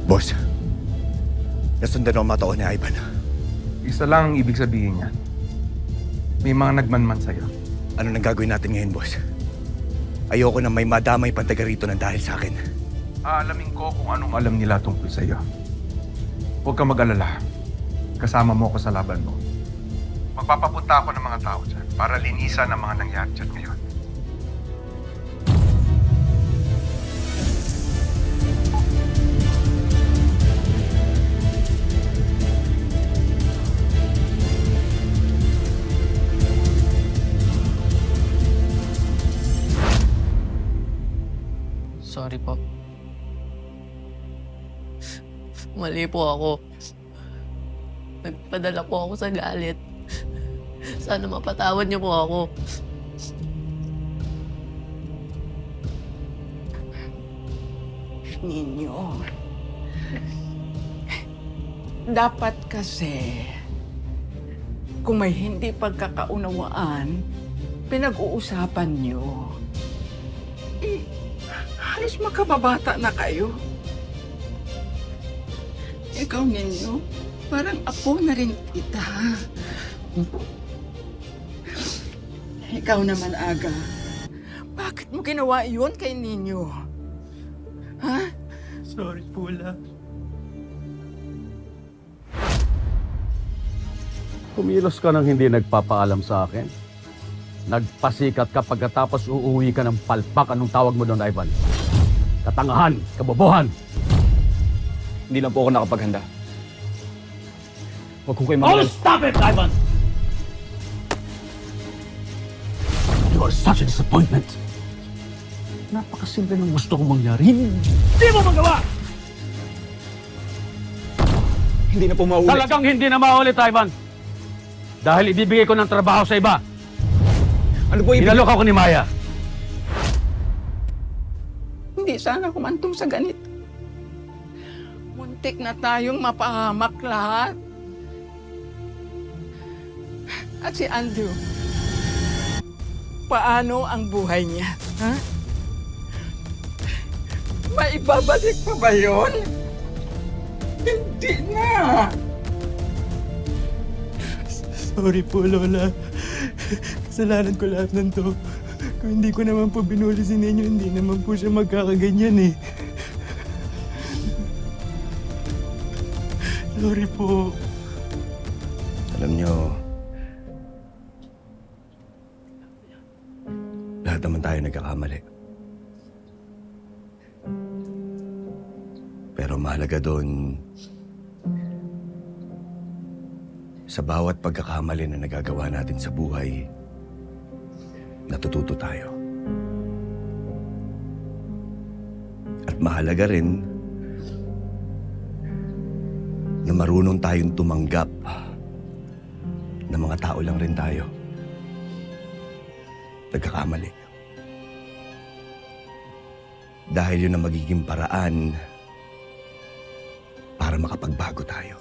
Boss, nasundan ako mga tao ni Ivan. Isa lang ang ibig sabihin niya. May mga nagmanman sa'yo. Ano nang gagawin natin ngayon, boss? Ayoko na may madamay pang taga rito ng dahil sa akin. Aalamin ko kung anong alam nila tungkol sa'yo. Huwag kang mag-alala. Kasama mo ako sa laban mo. Magpapapunta ako ng mga tao dyan para linisan ang mga nangyari dyan ngayon. Sorry po. Mali po ako. Nagpadala po ako sa galit. Sana mapatawad niyo po ako. Ninyo. Dapat kasi, kung may hindi pagkakaunawaan, pinag-uusapan nyo. Halos makababata na kayo. Ikaw, Ninyo, parang apo na rin kita. Ikaw naman, Aga. Bakit mo ginawa iyon kay Ninyo? Ha? Sorry po, La. Kumilos ka nang hindi nagpapaalam sa akin. Nagpasikat ka pagkatapos uuwi ka ng palpak. Anong tawag mo doon, Ivan? Katangahan, kabobohan. Hindi lang po ako nakapaghanda. Huwag ko kayo Oh, stop it, Ivan! You are such a disappointment. Napakasimple ng gusto kong mangyari. Hindi mo magawa! Hindi na po maulit. Talagang hindi na maulit, Ivan. Dahil ibibigay ko ng trabaho sa iba. Ano po ibig? Inalok ako ni Maya. Hindi sana kumantong sa ganito. Muntik na tayong mapahamak lahat. At si Andrew, paano ang buhay niya? Ha? Maibabalik pa ba yun? Hindi na! Sorry po, Lola. Kasalanan ko lahat ng to. Kung hindi ko naman po binuli si Ninyo, hindi naman po siya magkakaganyan eh. Sorry po. Alam nyo, lahat naman tayo nagkakamali. Pero mahalaga doon, sa bawat pagkakamali na nagagawa natin sa buhay, natututo tayo. At mahalaga rin na marunong tayong tumanggap na mga tao lang rin tayo. Nagkakamali. Dahil yun ang magiging paraan para makapagbago tayo.